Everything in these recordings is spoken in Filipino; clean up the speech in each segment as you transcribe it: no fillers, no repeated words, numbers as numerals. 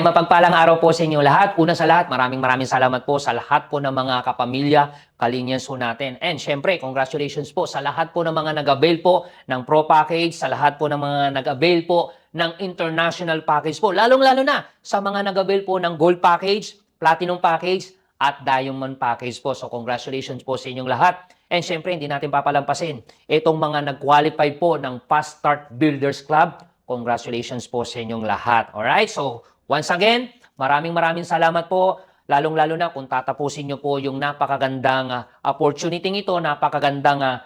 mapagpalang araw po sa inyo lahat. Una sa lahat, maraming salamat po sa lahat po ng mga kapamilya, kalinians po natin. And syempre, congratulations po sa lahat po ng mga nag-avail po ng Pro Package, sa lahat po ng mga nag-avail po ng International Package po. Lalong-lalo na sa mga nag-avail po ng Gold Package, Platinum Package, at Diamond Package po. So congratulations po sa inyong lahat. And syempre, hindi natin papalampasin itong mga nag-qualify po ng Fast Start Builders Club. Congratulations po sa inyong lahat. Alright, so once again, maraming salamat po. Lalong-lalo na kung tatapusin nyo po yung napakagandang opportunity ito, napakagandang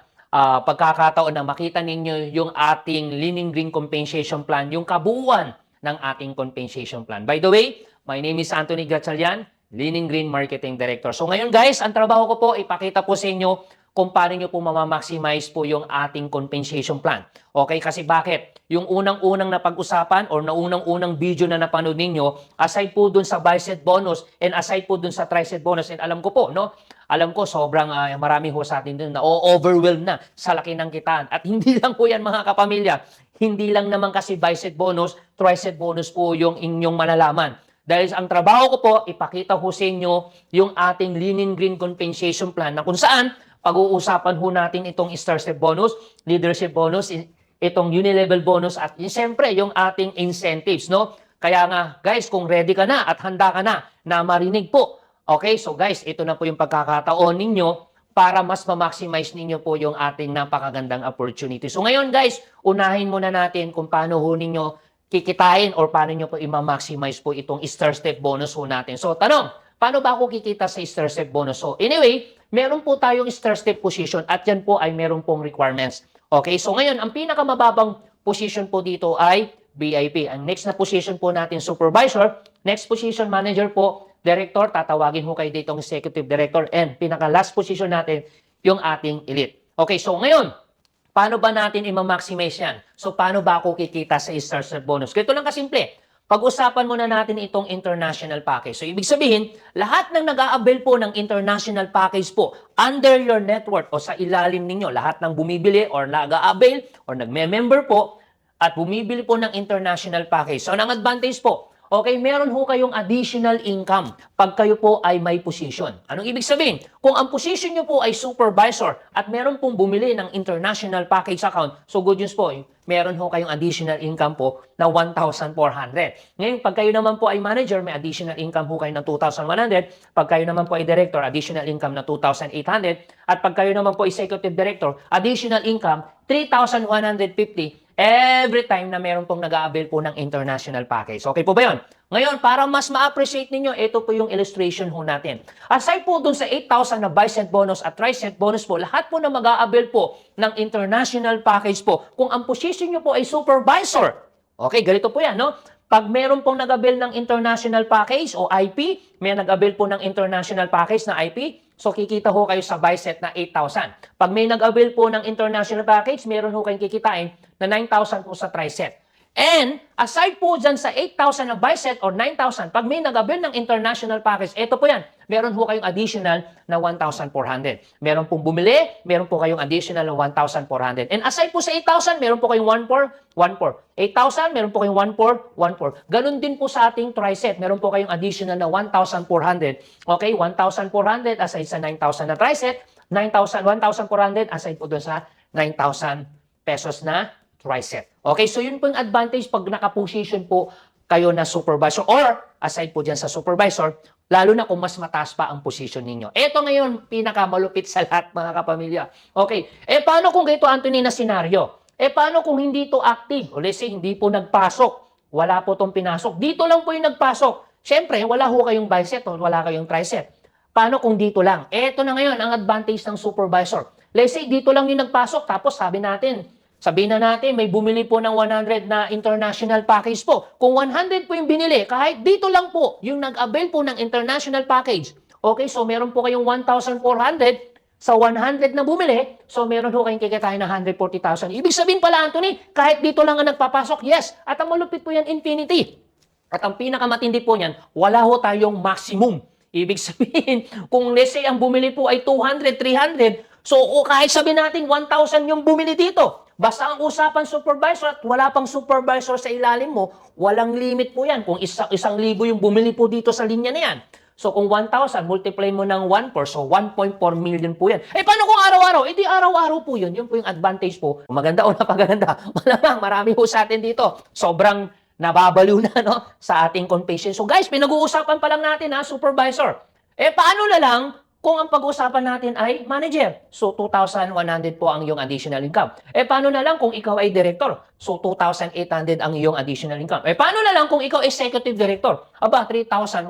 pagkakataon na makita ninyo yung ating Leaning Green Compensation Plan, yung kabuuan ng ating compensation plan. By the way, my name is Anthony Gatchalian, Leaning Green Marketing Director. So ngayon guys, ang trabaho ko po, ipakita po sa inyo kung paano nyo po mamamaximize po yung ating compensation plan. Okay, kasi bakit? Yung unang-unang napag-usapan or naunang-unang video na napanood ninyo, aside po dun sa bicep bonus and aside po dun sa tricep bonus, and alam ko po, no? Alam ko sobrang marami ho sa atin dun na overwhelmed na sa laki ng kitaan. At hindi lang po yan mga kapamilya. Hindi lang naman kasi bicep bonus, tricep bonus po yung inyong malalaman. Dahil ang trabaho ko po, ipakita ho sa inyo yung ating Leaning Green Compensation Plan na kung saan pag-uusapan ho natin itong star step bonus, leadership bonus, itong unilevel bonus at siyempre yung ating incentives, no? Kaya nga, guys, kung ready ka na at handa ka na marinig po. Okay, so guys, ito na po yung pagkakataon ninyo para mas ma-maximize ninyo po yung ating napakagandang opportunity. So ngayon, guys, unahin muna natin kung paano ho ninyo kikitain or paano nyo po i-maximize po itong star step bonus ho natin. So, tanong, paano ba ako kikita sa star step bonus? So, anyway, meron po tayong star step position at yan po ay meron pong requirements. Okay, so ngayon, ang pinakamababang position po dito ay VIP. Ang next na position po natin, supervisor. Next position, manager po. Director, tatawagin ho kayo dito ng executive director. And pinaka-last position natin, yung ating elite. Okay, so ngayon, paano ba natin i-maximize yan? So, paano ba ako kikita sa star step bonus? Ganito lang kasimple. Pag-usapan muna natin itong international package. So, ibig sabihin, lahat ng nag-a-avail po ng international package po under your network o sa ilalim ninyo, lahat ng bumibili or nag-a-avail or nagme-member po at bumibili po ng international package. So, ang advantage po, okay, meron ho kayong additional income pag kayo po ay may position. Anong ibig sabihin? Kung ang position nyo po ay supervisor at meron pong bumili ng international package account, so good news po, meron ho kayong additional income po na 1,400. Ngayon, pag kayo naman po ay manager, may additional income ho kayo ng 2,100. Pag kayo naman po ay director, additional income na 2,800. At pag kayo naman po executive director, additional income 3,150 every time na meron pong nag-a-avail po ng international package. Okay po ba yun? Ngayon, para mas ma-appreciate ninyo, ito po yung illustration ho natin. Aside po dun sa 8,000 na bicep bonus at tricep bonus po, lahat po na mag-a-avail po ng international package po, kung ang position nyo po ay supervisor, okay, ganito po yan, no? Pag meron pong nag-avail ng international package o IP, may nag-avail po ng international package na IP, so kikita ho kayo sa bicep na 8,000. Pag may nag-avail po ng international package, meron ho kayong kikitain na 9,000 po sa tricep. And aside po dyan sa 8,000 na bicep or 9,000, pag may nag-avail ng international package, ito po yan, meron ho kayong additional na 1,400. Meron pong bumili, meron po kayong additional na 1,400. And aside po sa 8,000, meron po kayong 1,400. 8,000, meron po kayong 1,400. 1,400. Ganun din po sa ating tricep, meron po kayong additional na 1,400. Okay, 1,400 aside sa 9,000 na tricep, 1,400 aside po doon sa 9,000 pesos na tricep. Okay, so yun po yung advantage pag nakaposition po kayo na supervisor or aside po dyan sa supervisor, lalo na kung mas mataas pa ang position ninyo. Ito ngayon, pinakamalupit sa lahat mga kapamilya. Okay, paano kung ganito, Anthony, na senaryo? Paano kung hindi to active? O let's say, hindi po nagpasok. Wala po tong pinasok. Dito lang po yung nagpasok. Siyempre, wala ho kayong bicep o wala kayong tricep. Paano kung dito lang? Ito na ngayon ang advantage ng supervisor. Let's say, dito lang yung nagpasok. Tapos sabihin na natin, may bumili po ng 100 na international package po. Kung 100 po yung binili, kahit dito lang po, yung nag-avail po ng international package. Okay, so meron po kayong 1,400 sa 100 na bumili, so meron ho kayong kikitain na 140,000. Ibig sabihin pala, Anthony, kahit dito lang ang nagpapasok, yes. At ang malupit po yan, infinity. At ang pinakamatindi po niyan, wala ho tayong maximum. Ibig sabihin, kung let's say ang bumili po ay 200, 300, so kahit sabihin natin 1,000 yung bumili dito, Basta ang usapan supervisor at wala pang supervisor sa ilalim mo, walang limit po yan. Kung isang libo yung bumili po dito sa linya na yan. So kung 1,000, multiply mo ng 1 per, so 1.4 million po yan. Eh paano kung araw-araw? Eh di araw-araw po yun. Yun po yung advantage po. Maganda o napaganda. Malamang marami po sa atin dito. Sobrang nababaliw na no, sa ating confession. So guys, pinag-uusapan pa lang natin ha, supervisor. Eh paano na lang kung ang pag-uusapan natin ay manager? So 2,100 po ang iyong additional income. Eh paano na lang kung ikaw ay director? So 2,800 ang iyong additional income. Eh paano na lang kung ikaw executive director? Aba, 3,150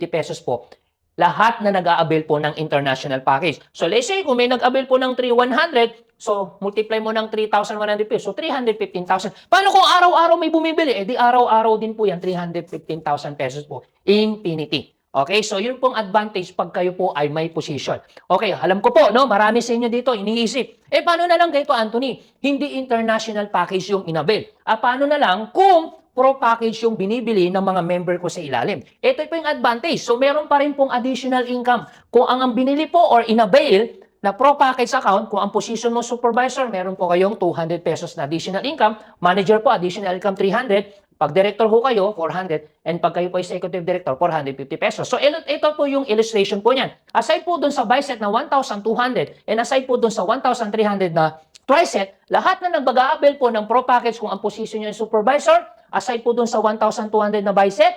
pesos po. Lahat na nag-a-avail po ng international package. So let's say kung may nag-avail po ng 3,100, so multiply mo ng 3,100 pesos, so 315,000. Paano kung araw-araw may bumibili? Eh di araw-araw din po yan, 315,000 pesos po. Infinity. Okay, so yun pong advantage pag kayo po ay may position. Okay, alam ko po, no, marami sa inyo dito iniisip. Eh, paano na lang dito, Anthony? Hindi international package yung inabil. Paano na lang kung pro package yung binibili ng mga member ko sa ilalim? Ito po yung advantage. So, meron pa rin pong additional income. Kung ang binili po or inabil na pro package account, kung ang position mo supervisor, meron po kayong 200 pesos na additional income. Manager po, additional income 300. Pag director ho kayo, 400. And pag kayo po executive director, 450 pesos. So, ito po yung illustration po niyan. Aside po dun sa bicep na 1,200 and aside po dun sa 1,300 na tricep, lahat na nag-a-avail po ng pro package kung ang position nyo yung supervisor, aside po dun sa 1,200 na bicep,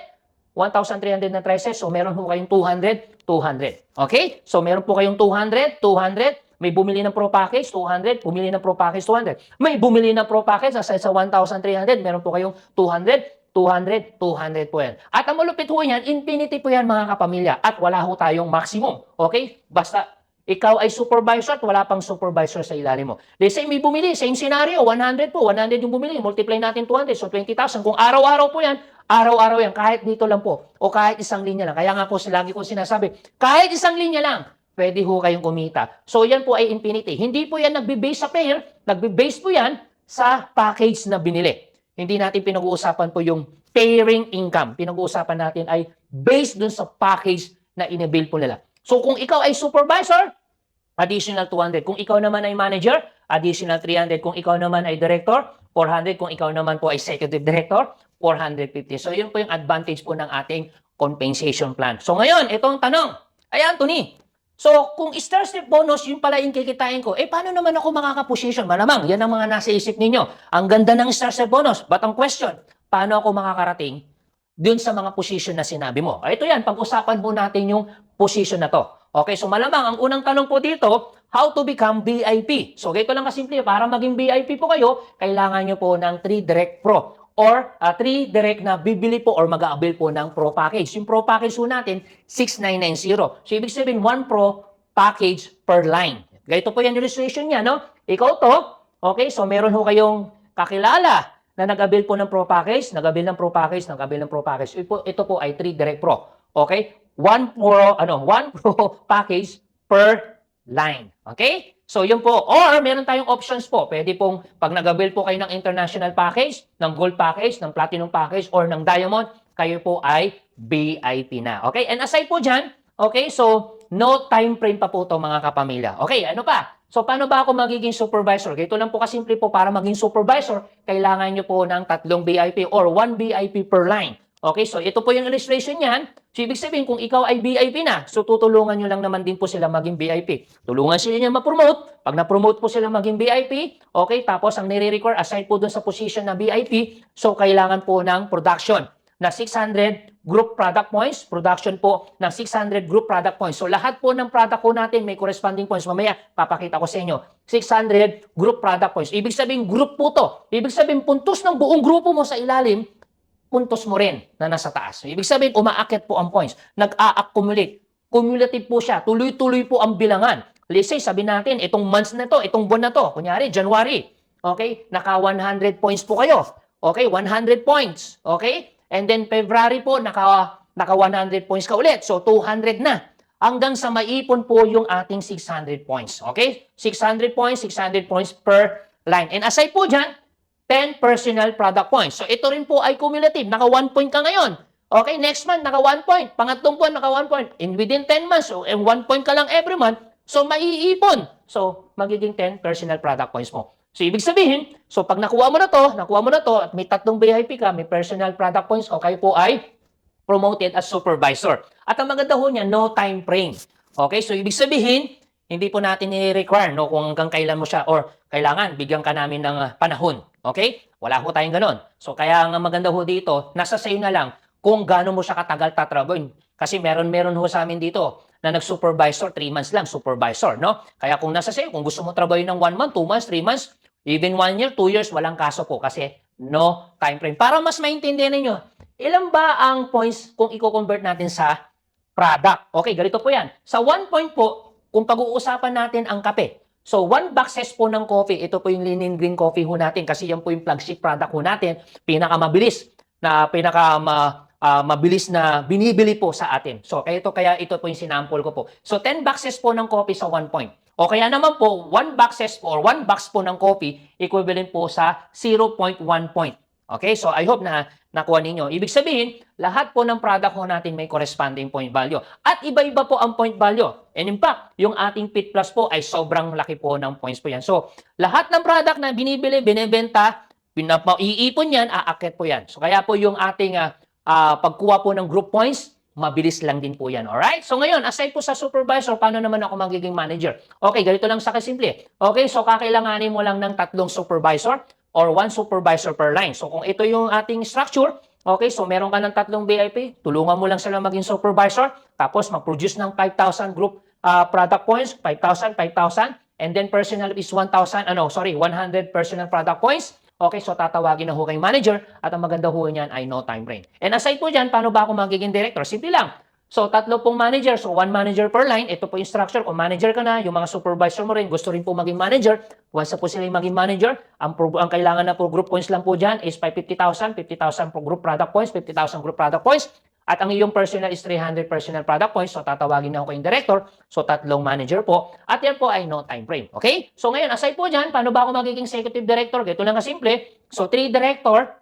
1,300 na tricep, so meron po kayong 200, 200. Okay? So, meron po kayong 200, 200, may bumili ng pro package, 200. Bumili ng pro package, 200. May bumili ng pro package, aside sa 1,300, meron po kayong 200, 200, 200 po yan. At ang malupit po yan, infinity po yan mga kapamilya. At wala ho tayong maximum. Okay? Basta ikaw ay supervisor at wala pang supervisor sa ilalim mo. Let's say may bumili, same scenario, 100 po. 100 yung bumili, multiply natin 200, so 20,000. Kung araw-araw po yan, araw-araw yan, kahit dito lang po, o kahit isang linya lang. Kaya nga po lagi ko sinasabi, kahit isang linya lang, pwede ho kayong kumita. So, yan po ay infinity. Hindi po yan nagbe-base sa pair, nagbe-base po yan sa package na binili. Hindi natin pinag-uusapan po yung pairing income. Pinag-uusapan natin ay based dun sa package na inabil po nila. So, kung ikaw ay supervisor, additional 200. Kung ikaw naman ay manager, additional 300. Kung ikaw naman ay director, 400. Kung ikaw naman po ay executive director, 450. So, yun po yung advantage po ng ating compensation plan. So, ngayon, itong tanong. Ay, Anthony, so, kung star step bonus, yun pala yung kikitain ko, eh, paano naman ako makaka-position? Malamang, yan ang mga nasa isip ninyo. Ang ganda ng star step bonus. But ang question, paano ako makakarating dun sa mga position na sinabi mo? Ito yan, pag-usapan po natin yung position na to. Okay, so malamang, ang unang tanong po dito, how to become VIP? So, ganito lang kasimple, para maging VIP po kayo, kailangan nyo po ng 3 Direct Pro or 3 direct na bibili po or mag-a-avail po ng Pro package. Yung Pro package po natin, 6,990. So, ibig sabihin, 1 Pro package per line. Ganito po yung illustration niya, no? Ikaw to, okay? So, meron ho kayong kakilala na nag-avail po ng Pro package, nag-avail ng Pro package, nag-avail ng Pro package. Ito po ay 3 direct Pro. Okay? 1 Pro package per line. Okay? So, yun po. Or, meron tayong options po. Pwede pong, pag nag-avail po kayo ng international package, ng gold package, ng platinum package, or ng diamond, kayo po ay VIP na. Okay? And aside po dyan, okay, so, no time frame pa po ito mga kapamilya. Okay, ano pa? So, paano ba ako magiging supervisor? Ito lang po kasimple po, para maging supervisor, kailangan nyo po ng 3 VIP or 1 VIP per line. Okay, so ito po yung illustration niyan. So, ibig sabihin, kung ikaw ay VIP na, so tutulungan nyo lang naman din po sila maging VIP. Tulungan sila niya ma-promote. Pag na-promote po sila maging VIP, okay, tapos ang nire-require, aside po dun sa position na VIP, so kailangan po ng production na 600 group product points, production po ng 600 group product points. So, lahat po ng product po natin may corresponding points. Mamaya, papakita ko sa inyo. 600 group product points. Ibig sabihin, group po to. Ibig sabihin, puntos ng buong grupo mo sa ilalim, puntos mo rin na nasa taas. Ibig sabihin, umaakyat po ang points. Nag-a-accumulate. Cumulative po siya. Tuloy-tuloy po ang bilangan. Let's say, sabi natin, itong months na to, itong buwan na to, kunyari, January. Okay? Naka 100 points po kayo. Okay? 100 points. Okay? And then, February po, naka 100 points ka ulit. So, 200 na. Hanggang sa maipon po yung ating 600 points. Okay? 600 points per line. And aside po dyan, 10 personal product points. So, ito rin po ay cumulative. Naka 1 point ka ngayon. Okay, next month, naka 1 point. Pangatlong buwan, naka 1 point. In within 10 months, so, 1 point ka lang every month. So, maiipon. So, magiging 10 personal product points mo. So, ibig sabihin, so pag nakuha mo na to, at may tatlong VIP ka, may personal product points, o kayo po ay promoted as supervisor. At ang maganda ho niya, no time frame. Okay, so ibig sabihin, hindi po natin i-require no, kung hanggang kailan mo siya or kailangan bigyan ka namin ng panahon. Okay? Wala ho tayong ganon. So kaya ang maganda ho dito, nasa sa'yo na lang kung gaano mo siya katagal tatrabuhin. Kasi meron ho sa amin dito na nag-supervisor, 3 months lang, supervisor, no? Kaya kung nasa sa'yo, kung gusto mo trabahin ng 1 month, 2 months, 3 months, even 1 year, 2 years, walang kaso po kasi no time frame. Para mas maintindihan ninyo, ilan ba ang points kung i-convert natin sa product? Okay, ganito po yan. Sa 1 point po, kung pag-uusapan natin ang kape. So, 1 boxes po ng coffee, ito po yung Linen Green Coffee ho natin kasi yan po yung flagship product ho natin, pinakamabilis mabilis na binibili po sa atin. So, kaya ito po yung sinample ko po. So, 10 boxes po ng coffee sa 1 point. O kaya naman po, 1 boxes or 1 box po ng coffee, equivalent po sa 0.1 point. Okay, so I hope na nakuha ninyo. Ibig sabihin, lahat po ng product ho natin may corresponding point value. At iba-iba po ang point value. And in fact, yung ating Fit Plus po ay sobrang laki po ng points po yan. So, lahat ng product na binibili, binibenta, iipon yan, aakit po yan. So, kaya po yung ating pagkuha po ng group points, mabilis lang din po yan. Alright? So, ngayon, aside po sa supervisor, paano naman ako magiging manager? Okay, ganito lang sa kasimple. Okay, so kakailanganin mo lang ng 3 supervisor or 1 supervisor per line. So, kung ito yung ating structure, okay, so meron ka ng 3 VIP, tulungan mo lang sila maging supervisor, tapos mag-produce ng 5,000 group product points, 5,000, 5,000, and then personal is 100 personal product points. Okay, so tatawagin na ho kayong manager at ang maganda ho niyan ay no time frame. And aside po dyan, paano ba ako magiging director? Simple lang. So, 3 pong manager. So, 1 manager per line. Ito po yung structure. Kung manager ka na, yung mga supervisor mo rin, gusto rin po maging manager. Once na po sila maging manager, ang kailangan na po group points lang po dyan is 50,000. 50,000 po group product points, 50,000 group product points. At ang iyong personal is 300 personal product points. So, tatawagin na ako kayong director. So, 3 manager po. At yan po ay no time frame. Okay? So, ngayon, aside po dyan, paano ba ako magiging executive director? Ito lang kasimple. So, 3 director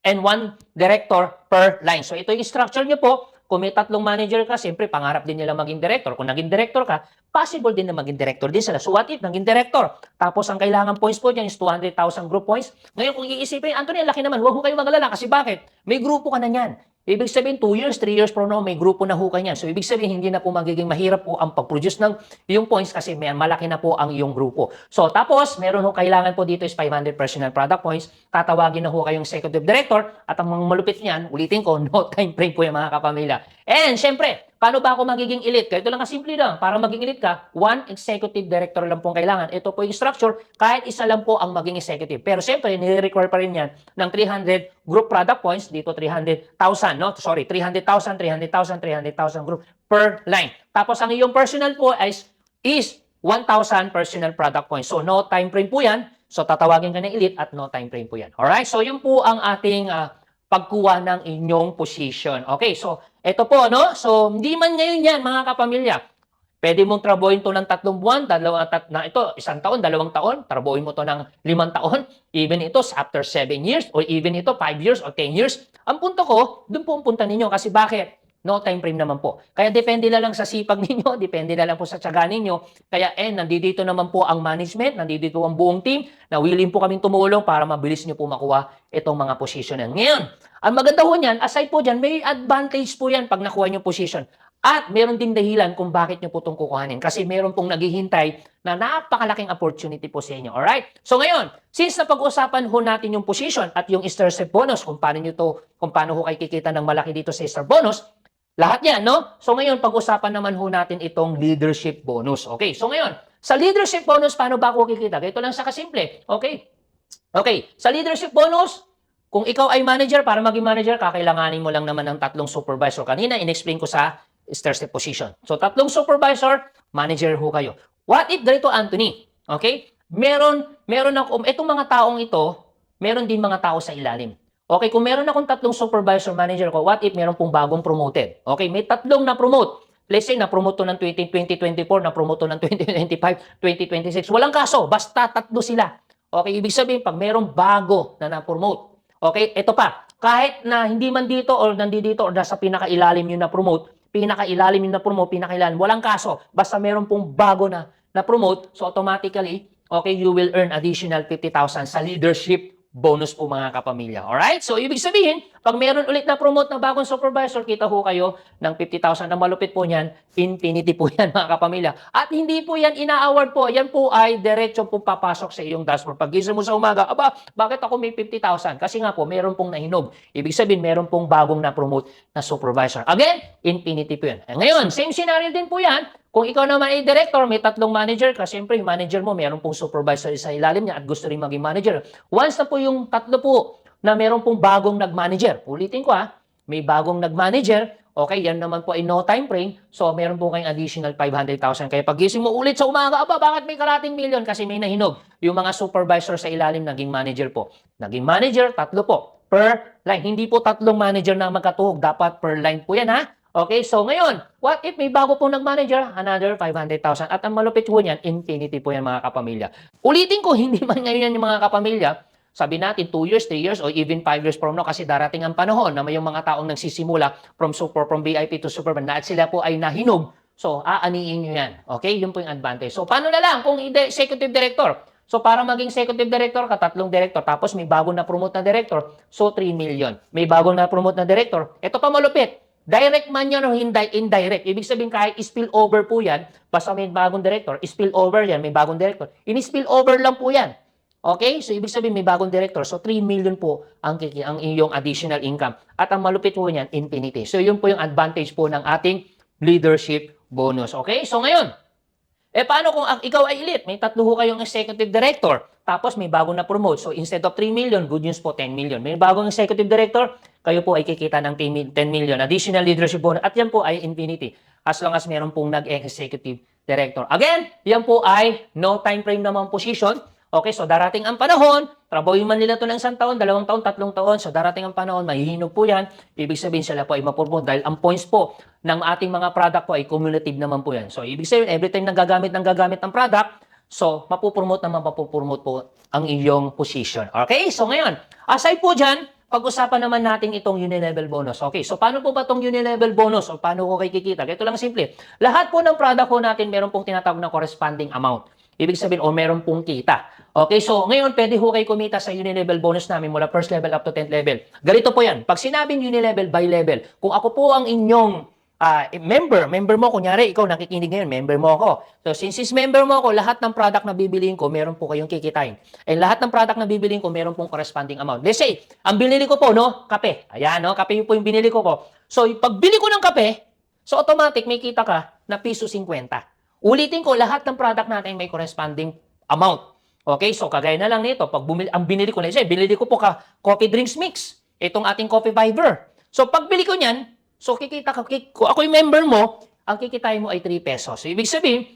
and 1 director per line. So, ito yung structure nyo po. Kung may 3 manager ka, siyempre, pangarap din nila maging director. Kung naging director ka, possible din na maging director din sila. So, what if naging director? Tapos, ang kailangan points po dyan is 200,000 group points. Ngayon, kung iisipin, Anthony, laki naman. Huwag ho kayo magalala. Kasi bakit? May grupo ka na yan. Ibig sabihin, 2 years, 3 years from now, may grupo na ho kanyan. So, ibig sabihin, hindi na po magiging mahirap po ang pag-produce ng iyong points kasi may malaki na po ang iyong grupo. So, tapos, meron ho kailangan po dito is 500 personal product points. Tatawagin na ho kayong executive director at ang mga malupit niyan, ulitin ko, no time frame po yung mga kapamilya. And, syempre, paano ba ako magiging elite? Ito lang kasimple lang. Para maging elite ka, 1 executive director lang pong kailangan. Ito po yung structure, kahit isa lang po ang maging executive. Pero, syempre, nire-require pa rin yan ng 300 group product points. Dito, 300,000. No? Sorry, 300,000, 300,000, 300,000 group per line. Tapos, ang iyong personal po is 1,000 personal product points. So, no time frame po yan. So, tatawagin ka ng elite at no time frame po yan. Alright? So, yun po ang ating pagkuha ng inyong position. Okay, so, ito po, no? So, hindi man ngayon yan, mga kapamilya. Pwede mong trabuhin to ng 3 buwan, isang taon, 2 taon, trabuhin mo to ng 5 taon, even ito after 7 years, or even ito 5 years or 10 years. Ang punto ko, doon po ang punta ninyo. Kasi bakit? No time frame naman po. Kaya depende na lang sa sipag ninyo, depende na lang po sa tiyaga ninyo. Kaya nandito naman po ang management, nandito ang buong team, na willing po kaming tumulong para mabilis nyo po makuha itong mga position yan. Ngayon, ang maganda po niyan, aside po dyan, may advantage po yan pag nakuha nyo position. At meron din dahilan kung bakit nyo po itong kukuhanin. Kasi meron pong naghihintay na napakalaking opportunity po sa inyo. Alright? So ngayon, since napag-usapan ho natin yung position at yung star step bonus, kung paano ho kayo kikita ng malaki dito sa star bonus, lahat yan, no? So ngayon, pag-usapan naman ho natin itong leadership bonus. Okay, so ngayon, sa leadership bonus, paano ba ako kikita? Ito lang sa kasimple. Okay? Okay, sa leadership bonus, kung ikaw ay manager, para maging manager, kakailanganin mo lang naman ng 3 supervisor. Kanina, in-explain ko sa star step position. So, 3 supervisor, manager ho kayo. What if ganito, Anthony? Okay? Itong mga taong ito, meron din mga tao sa ilalim. Okay, kung meron akong 3 supervisor manager ko, what if meron pong bagong promoted? Okay, may 3 na-promote. Let's say, na-promote to ng 2024, na-promote to ng 2025, 2026. Walang kaso, basta 3 sila. Okay, ibig sabihin, pag merong bago na na-promote. Okay, ito pa. Kahit na hindi man dito or nandito or nasa pinakailalim yung na-promote, pinakailalim, walang kaso. Basta meron pong bago na promote, so automatically, okay, you will earn additional 50,000 sa leadership bonus po mga kapamilya. Alright? So, ibig sabihin, pag meron ulit na promote na bagong supervisor, kita ho kayo ng 50,000 na malupit po niyan, infinity po yan mga kapamilya. At hindi po yan ina-award po. Yan po ay diretso po papasok sa iyong dashboard. Pag gising mo sa umaga, aba, bakit ako may 50,000? Kasi nga po, meron pong nahinog. Ibig sabihin, meron pong bagong na-promote na supervisor. Again, infinity po yan. Ngayon, same scenario din po yan. Kung ikaw naman ay director, may tatlong manager ka, siyempre yung manager mo, meron pong supervisor sa ilalim niya at gusto rin maging manager. Once na po yung tatlo po na meron pong bagong nag-manager, ulitin ko may bagong nag-manager, okay, yan naman po ay no time frame, so meron po kayong additional 500,000. Kaya pag gising mo ulit sa umaga, aba, bakit may karating million? Kasi may nahinog. Yung mga supervisor sa ilalim, naging manager po. Naging manager, tatlo po. Per line. Hindi po tatlong manager na magkatuhog. Dapat per line po yan, Okay, so ngayon, what if may bago pong nag-manager? Another 500,000. At ang malupit po niyan, infinity po yan mga kapamilya. Ulitin ko, hindi man ngayon yan yung mga kapamilya. Sabi natin, 2 years, 3 years, or even 5 years from now kasi darating ang panahon na may yung mga taong nagsisimula from VIP to Superman na at sila po ay nahinog. So, aaniin nyo yan. Okay, yun po yung advantage. So, paano na lang kung executive director? So, para maging executive director ka, tatlong director, tapos may bago na promote na director, so 3 million. May bago na promote na director, ito pa malupit. Direct man yan o indirect. Ibig sabihin kahit spill over po yan, basta may bagong director, spill over yan, may bagong director. In-spill over lang po yan. Okay? So, ibig sabihin may bagong director. So, 3 million po ang iyong additional income. At ang malupit po niyan, infinity. So, yun po yung advantage po ng ating leadership bonus. Okay? So, ngayon, paano kung ikaw ay elite? May tatlo ho kayong executive director. Tapos may bagong na promote. So, instead of 3 million, good news po, 10 million. May bagong executive director, kayo po ay kikita ng 10 million. Additional leadership bonus. At yan po ay infinity. As long as meron pong nag-executive director. Again, yan po ay no time frame naman position. Okay, so darating ang panahon, trabahoin man nila ito ng 1 taon, 2 taon, 3 taon, so darating ang panahon, mahihinog po yan, ibig sabihin sila po ay mapurmote dahil ang points po ng ating mga product po ay cumulative naman po yan. So ibig sabihin, every time nagagamit ng product, so mapupurmote po ang iyong position. Okay, so ngayon, aside po dyan, pag-usapan naman natin itong unilevel bonus. Okay, so paano po ba itong unilevel bonus o paano ko kayo kikita? Ito lang simple. Lahat po ng product po natin meron pong tinatawag na corresponding amount. Ibig sabihin, o meron pong kita. Okay, so ngayon, pwede ho kayo kumita sa unilevel bonus namin mula first level up to 10th level. Ganito po yan. Pag sinabing unilevel by level, kung ako po ang inyong member mo, kunyari, ikaw nakikinig ngayon, member mo ako. So, since member mo ako, lahat ng product na bibiliin ko, meron po kayong kikitain. And lahat ng product na bibiliin ko, meron pong corresponding amount. Let's say, ang binili ko po, kape. Ayan, kape po yung binili ko po. So, pag bili ko ng kape, so automatic, may kita ka na piso 50. Ulitin ko, lahat ng product natin may corresponding amount. Okay, so kagaya na lang nito, pag ang binili ko na isa, binili ko po coffee drinks mix. Itong ating coffee fiber. So pagbili ko niyan, so kikita ka, ako yung member mo, ang kikitain mo ay 3 pesos. So ibig sabihin,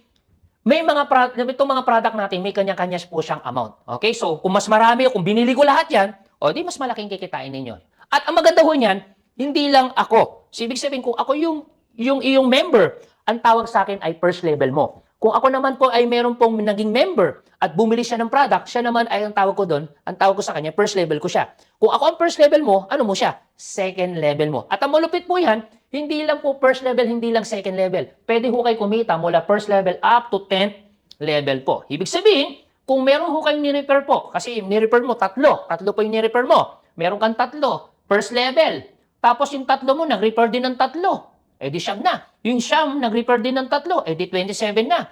may itong mga product natin, may kanya-kanya po siyang amount. Okay, so kung mas marami, kung binili ko lahat yan, di mas malaking kikitain ninyo. At ang maganda ho niyan, hindi lang ako. So ibig sabihin, kung ako yung iyong member, ang tawag sa akin ay first level mo. Kung ako naman po ay meron pong naging member at bumili siya ng product, siya naman ay ang tawag ko doon, ang tawag ko sa kanya, first level ko siya. Kung ako ang first level mo, ano mo siya? Second level mo. At ang malupit po yan, hindi lang po first level, hindi lang second level. Pwede ho kayo kumita mula first level up to 10th level po. Ibig sabihin, kung meron ho kayong ni-repair po, kasi ni-repair mo tatlo po yung ni-repair mo. Meron kang tatlo, first level. Tapos yung tatlo mo, nag-repair din ng tatlo. Di siyam na. Yung siyam, nag-repair din ng tatlo. Di 27 na.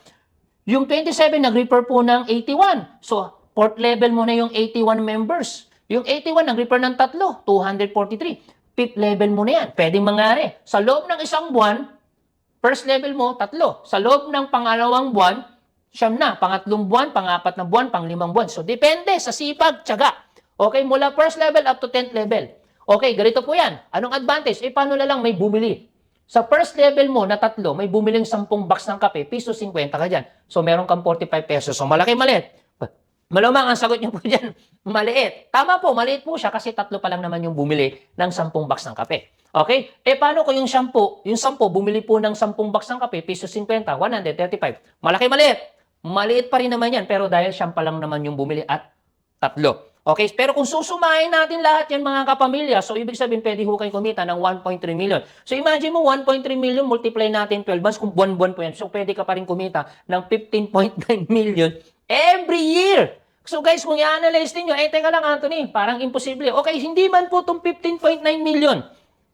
Yung 27, nag-repair po ng 81. So, fourth level mo na yung 81 members. Yung 81, nag-repair ng tatlo. 243. Fifth level mo na yan. Pwedeng mangyari. Sa loob ng isang buwan, first level mo, tatlo. Sa loob ng pangalawang buwan, siyam na. Pangatlong buwan, pangapat na buwan, panglimang buwan. So, depende sa sipag, tiyaga. Okay, mula first level up to 10th level. Okay, ganito po yan. Anong advantage? Paano na lang may bumili? Sa first level mo na tatlo, may bumiling 10 box ng kape, piso 50 ka dyan. So, meron kang 45 pesos. So, malaki, maliit. Malamang ang sagot niyo po dyan, maliit. Tama po, maliit po siya kasi tatlo pa lang naman yung bumili ng 10 box ng kape. Okay? Paano ko yung 10? Yung 10, bumili po ng 10 box ng kape, piso 50, 135. Malaki, maliit. Maliit pa rin naman yan, pero dahil 10 pa lang naman yung bumili at tatlo. Okay, pero kung susumahin natin lahat yan mga kapamilya, so ibig sabihin pwede ho kayo kumita ng 1.3 million. So imagine mo 1.3 million multiply natin 12 months kung buwan-buwan po yan. So pwede ka pa rin kumita ng 15.9 million Every year. So guys, kung i-analyze niyo, teka lang Anthony, parang imposible. Okay, hindi man po itong 15.9 million.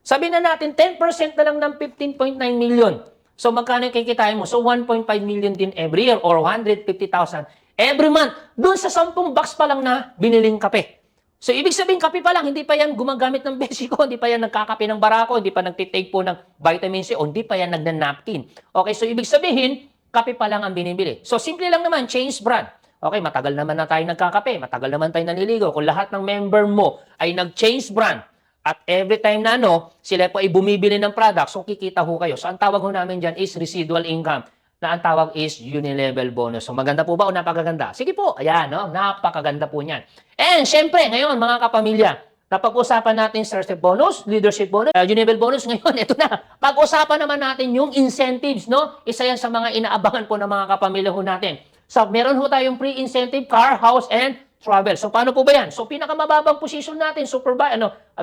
Sabi na natin, 10% na lang ng 15.9 million. So magkano yung kikitain mo? So 1.5 million din every year or 150,000 every month. Doon sa 10 box pa lang na biniling kape. So, ibig sabihin, kape pa lang, hindi pa yan gumagamit ng Besico, hindi pa yan nagkakape ng Barako, hindi pa nagtitake po ng vitamin C, o hindi pa yan nagna-napkin. Okay, so ibig sabihin, kape pa lang ang binibili. So, simple lang naman, change brand. Okay, matagal naman na tayo nagkakape, matagal naman tayo naniligo. Kung lahat ng member mo ay nag-change brand, at every time na sila po ay bumibili ng product, so kikita ho kayo. So, ang tawag ho namin dyan is residual income, na ang tawag is unilevel bonus. So, maganda po ba o napakaganda? Sige po, ayan, napakaganda po niyan. And, syempre, ngayon, mga kapamilya, napag-usapan natin starship bonus, leadership bonus, unilevel bonus. Ngayon, ito na. Pag-usapan naman natin yung incentives, Isa yan sa mga inaabangan po ng mga kapamilya ho natin. So, meron ho tayong pre-incentive, car, house, and travel. So, paano po ba yan? So, pinakamababang position natin,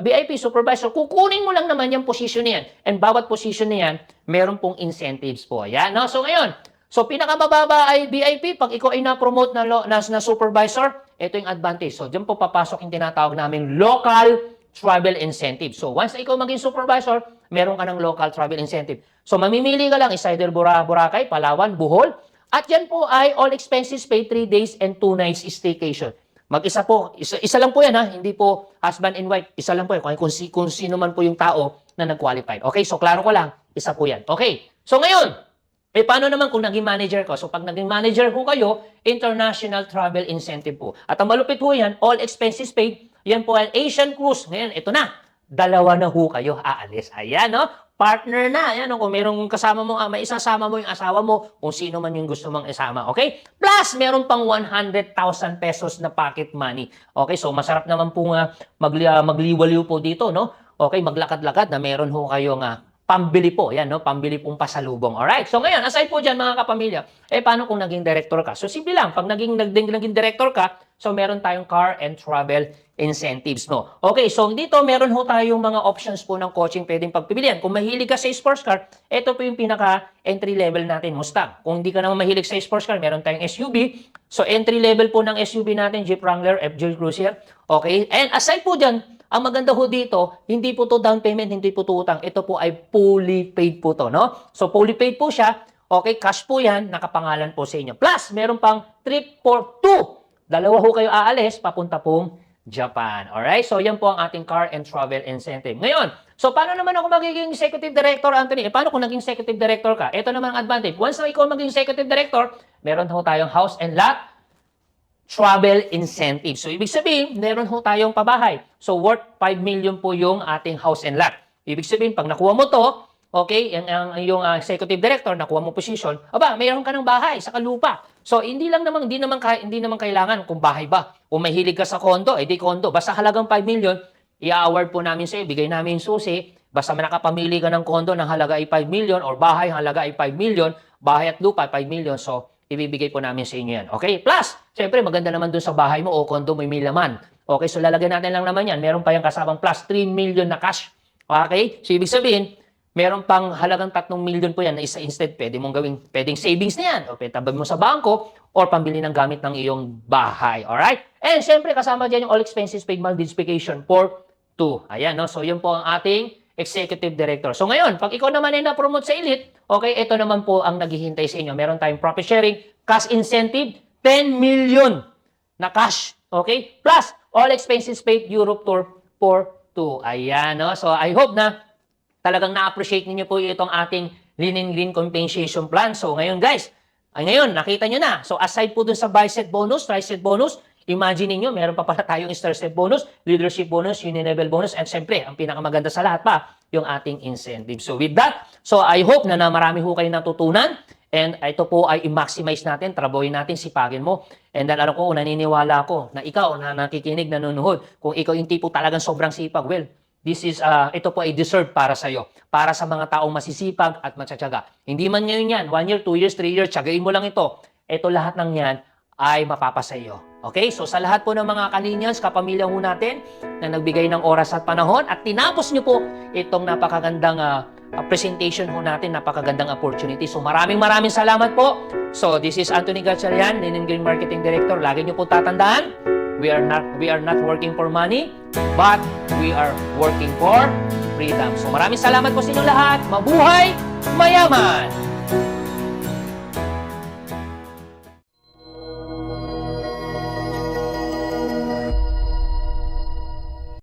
VIP, supervisor, kukunin mo lang naman yung position na yan. And bawat position na yan, meron pong incentives po. Ayan, So, ngayon, pinakamababa ay VIP. Pag ikaw ay na-promote na supervisor, ito yung advantage. So, dyan po papasok yung tinatawag namin local travel incentive. So, once na ikaw maging supervisor, meron ka ng local travel incentive. So, mamimili ka lang, is either Boracay, Palawan, Bohol, at yan po ay all expenses paid 3 days and 2 nights staycation. Mag-isa po, isa lang po yan hindi po husband and wife, isa lang po yan, kung sino man po yung tao na nag-qualified. Okay, so klaro ko lang, isa po yan. Okay, so ngayon, paano naman kung naging manager ko? So pag naging manager ko kayo, international travel incentive po. At ang malupit po yan, all expenses paid, yan po ay Asian Cruise. Ngayon, ito na, 2 na ho kayo aalis. Ayan, partner na. Ayan, kung merong kasama mo, may isasama mo yung asawa mo, kung sino man yung gusto mong isama. Okay? Plus, meron pang 100,000 pesos na pocket money. Okay? So, masarap naman po magliwaliw po dito, Okay? Maglakad-lakad na meron ho kayong pambili po. Yan, pambili pong pasalubong. Alright? So, ngayon, aside po dyan, mga kapamilya, paano kung naging director ka? So, simple lang. Pag naging director ka, so, meron tayong car and travel incentives, Okay, so dito meron ho tayong mga options po ng coaching pwedeng pagpipilian. Kung mahilig ka sa sports car, ito po yung pinaka entry level natin, Mustang. Kung hindi ka naman mahilig sa sports car, meron tayong SUV. So entry level po ng SUV natin, Jeep Wrangler, FJ Cruiser. Okay, and aside po dyan, ang maganda ho dito, hindi po to down payment, hindi po to utang. Ito po ay fully paid po to, So fully paid po siya. Okay, cash po yan, nakapangalan po sa inyo. Plus, meron pang trip for 2. 2 ho kayo aalis, papunta pong Japan. Alright? So, yan po ang ating car and travel incentive. Ngayon, so paano naman ako magiging executive director, Anthony? Paano kung naging executive director ka? Ito naman ang advantage. Once na ikaw maging executive director, meron ho tayong house and lot travel incentive. So, ibig sabihin, meron ho tayong pabahay. So, worth 5 million po yung ating house and lot. Ibig sabihin, pag nakuha mo to, okay, yung executive director, nakuha mo position, mayroon ka ng bahay sa lupa. So, hindi naman kailangan kung bahay ba. Kung mahilig ka sa kondo, di kondo. Basta halagang 5 million, i-award po namin sa'yo, bigay namin susi. Basta nakapamili ka ng kondo ng halaga ay 5 million or bahay halaga ay 5 million, bahay at lupa 5 million. So, ibibigay po namin sa inyo yan. Okay? Plus, syempre, maganda naman dun sa bahay mo o kondo may laman. Okay? So, lalagyan natin lang naman yan. Meron pa yung kasabang plus 3 million na cash. Okay? So, ibig sabihin, meron pang halagang 3 million po yan na isa instead pwedeng savings na yan. O tabi mo sa bangko or pambili ng gamit ng iyong bahay. Alright? And syempre kasama dyan yung all expenses paid multiplication for 2. Ayan, So yun po ang ating executive director. So ngayon, pag ikaw naman ay na-promote sa elite, okay, ito naman po ang naghihintay sa inyo. Meron tayong profit sharing, cash incentive, 10 million na cash. Okay? Plus, all expenses paid Europe tour for 2. Ayan, So I hope na talagang na-appreciate niyo po itong ating Lean and Green Compensation Plan. So, ngayon guys, nakita nyo na. So, aside po dun sa bicep bonus, tricep bonus, imagine niyo meron pa pala tayong starship bonus, leadership bonus, unilevel bonus, and syempre, ang pinakamaganda sa lahat pa, yung ating incentive. So, with that, I hope na marami ho kayo natutunan. And ito po ay i-maximize natin, trabahoin natin, sipagin mo. And then, naniniwala ako na ikaw na nakikinig, nanonood, kung ikaw yung tipo talagang sobrang sipag, well, ito po ay deserved para sa iyo. Para sa mga taong masisipag at matsatsaga. Hindi man ngayon yan, 1 year, 2 years, 3 years, tsagain mo lang ito. Ito lahat ng yan ay mapapasa iyo. Okay? So sa lahat po ng mga kalinyans, kapamilya ho natin na nagbigay ng oras at panahon at tinapos nyo po itong napakagandang presentation ho natin. Napakagandang opportunity. So maraming salamat po. So this is Anthony Gatchalian, Linen Green Marketing Director. Lagi niyo po tatandaan, we are not working for money, but we are working for freedom. So maraming salamat po sa inyong lahat. Mabuhay, mayaman!